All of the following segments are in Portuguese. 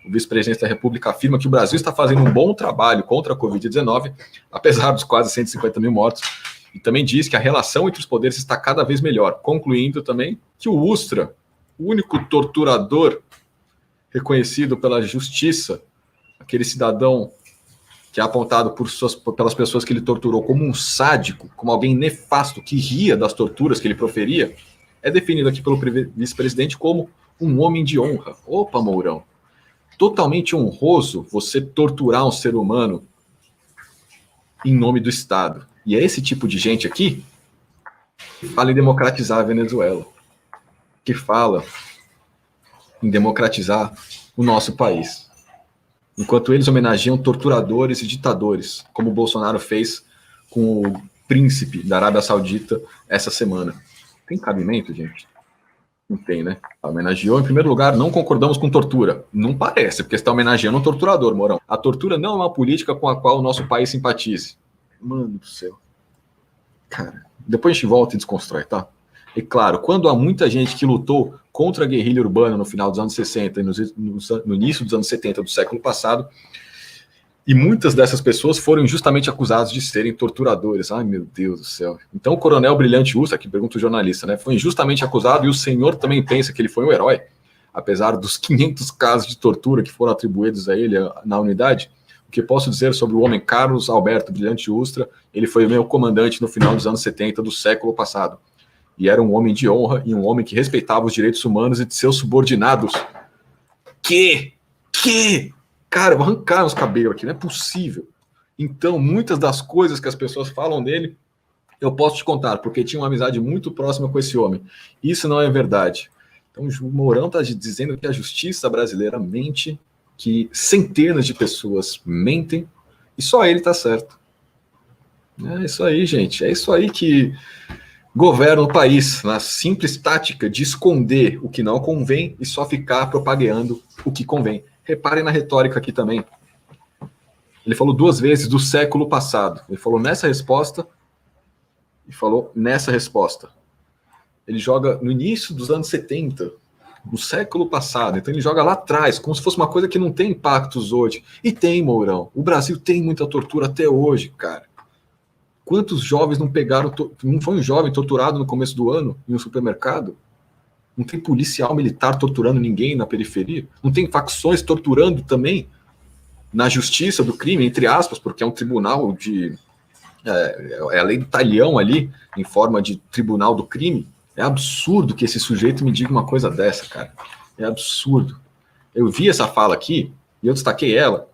O vice-presidente da República afirma que o Brasil está fazendo um bom trabalho contra a Covid-19, apesar dos quase 150 mil mortos, e também diz que a relação entre os poderes está cada vez melhor, concluindo também que o Ustra, o único torturador reconhecido pela justiça, aquele cidadão que é apontado pelas pessoas que ele torturou como um sádico, como alguém nefasto que ria das torturas que ele proferia, é definido aqui pelo vice-presidente como um homem de honra. Opa, Mourão, totalmente honroso você torturar um ser humano em nome do Estado. E é esse tipo de gente aqui que fala em democratizar a Venezuela, que fala em democratizar o nosso país. Enquanto eles homenageiam torturadores e ditadores, como o Bolsonaro fez com o príncipe da Arábia Saudita essa semana. Tem cabimento, gente? Não tem, né? Homenageou, em primeiro lugar, não concordamos com tortura. Não parece, porque você está homenageando um torturador, Mourão. A tortura não é uma política com a qual o nosso país simpatize. Mano do céu. Cara, depois a gente volta e desconstrói, tá? E claro, quando há muita gente que lutou contra a guerrilha urbana no final dos anos 60 e no início dos anos 70 do século passado, e muitas dessas pessoas foram justamente acusadas de serem torturadores. Ai, meu Deus do céu. Então o coronel Brilhante Ustra, que pergunta o jornalista, né, foi injustamente acusado e o senhor também pensa que ele foi um herói, apesar dos 500 casos de tortura que foram atribuídos a ele na unidade. O que posso dizer sobre o homem Carlos Alberto Brilhante Ustra? Ele foi o meu comandante no final dos anos 70 do século passado. E era um homem de honra e um homem que respeitava os direitos humanos e de seus subordinados. Cara, eu vou arrancar os cabelos aqui, não é possível. Então, muitas das coisas que as pessoas falam dele, eu posso te contar, porque tinha uma amizade muito próxima com esse homem. Isso não é verdade. Então, o Mourão está dizendo que a justiça brasileira mente, que centenas de pessoas mentem, e só ele está certo. É isso aí, gente. É isso aí que governa o país, na simples tática de esconder o que não convém e só ficar propagando o que convém. Reparem na retórica aqui também. Ele falou 2 vezes do século passado. Ele falou nessa resposta e falou nessa resposta. Ele joga no início dos anos 70, no século passado. Então ele joga lá atrás, como se fosse uma coisa que não tem impactos hoje. E tem, Mourão. O Brasil tem muita tortura até hoje, cara. Quantos jovens não pegaram... Não foi um jovem torturado no começo do ano em um supermercado? Não tem policial militar torturando ninguém na periferia? Não tem facções torturando também na justiça do crime, entre aspas, porque é um tribunal de... É a lei do talhão ali, em forma de tribunal do crime. É absurdo que esse sujeito me diga uma coisa dessa, cara. É absurdo. Eu vi essa fala aqui e eu destaquei ela.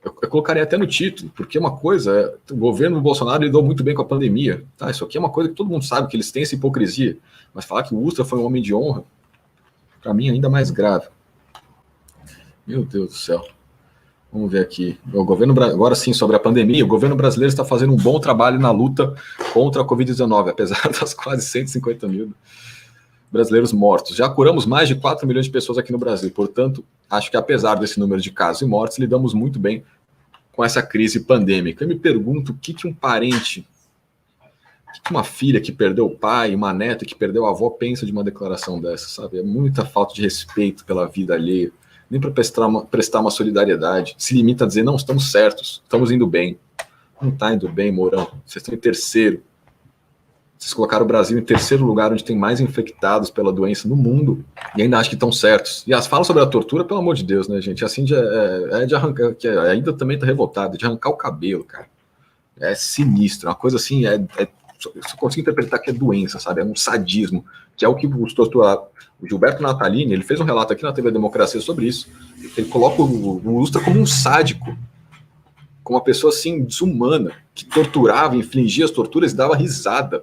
Eu colocaria até no título, porque uma coisa, o governo do Bolsonaro lidou muito bem com a pandemia. Tá? Isso aqui é uma coisa que todo mundo sabe, que eles têm essa hipocrisia. Mas falar que o Ustra foi um homem de honra, para mim, é ainda mais grave. Meu Deus do céu. Vamos ver aqui. O governo, agora sim, sobre a pandemia, o governo brasileiro está fazendo um bom trabalho na luta contra a Covid-19, apesar das quase 150 mil brasileiros mortos. Já curamos mais de 4 milhões de pessoas aqui no Brasil. Portanto, acho que apesar desse número de casos e mortes, lidamos muito bem com essa crise pandêmica. Eu me pergunto o que um parente, o que uma filha que perdeu o pai, uma neta que perdeu a avó pensa de uma declaração dessa, sabe? É muita falta de respeito pela vida alheia. Nem para prestar uma solidariedade. Se limita a dizer, não, estamos certos, estamos indo bem. Não está indo bem, Mourão. Vocês estão em terceiro. Vocês colocaram o Brasil em terceiro lugar, onde tem mais infectados pela doença no mundo, e ainda acham que estão certos. E as falas sobre a tortura, pelo amor de Deus, né, gente? Assim, é de arrancar, que ainda também está revoltado, de arrancar o cabelo, cara. É sinistro, uma coisa assim, só consigo interpretar que é doença, sabe? É um sadismo, que é o que os torturados. O Gilberto Natalini, ele fez um relato aqui na TV Democracia sobre isso. Ele coloca o Ustra como um sádico, como uma pessoa assim, desumana, que torturava, infligia as torturas e dava risada.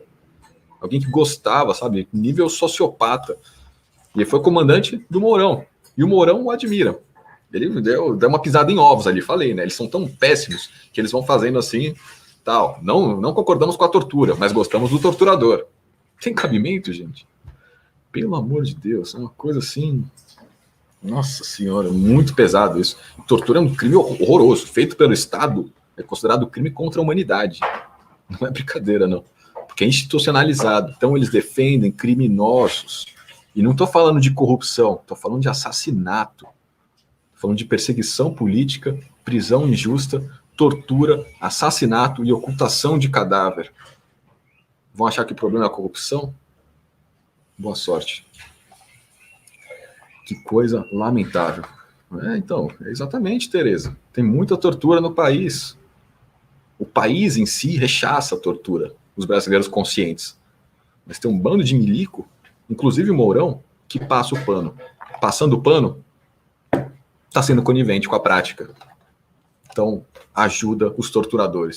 Alguém que gostava, sabe? Nível sociopata. E ele foi comandante do Mourão. E o Mourão o admira. Ele deu uma pisada em ovos ali, falei, né? Eles são tão péssimos que eles vão fazendo assim, tal. Não concordamos com a tortura, mas gostamos do torturador. Tem cabimento, gente? Pelo amor de Deus, é uma coisa assim... Nossa senhora, muito pesado isso. Tortura é um crime horroroso, feito pelo Estado, é considerado crime contra a humanidade. Não é brincadeira, não. Porque é institucionalizado. Então eles defendem criminosos. E não estou falando de corrupção, estou falando de assassinato. falando de perseguição política, prisão injusta, tortura, assassinato e ocultação de cadáver. Vão achar que o problema é a corrupção? Boa sorte. Que coisa lamentável. Então, exatamente, Tereza. Tem muita tortura no país. O país em si rechaça a tortura, os brasileiros conscientes. Mas tem um bando de milico, inclusive o Mourão, que passa o pano. Passando o pano, está sendo conivente com a prática. Então, ajuda os torturadores.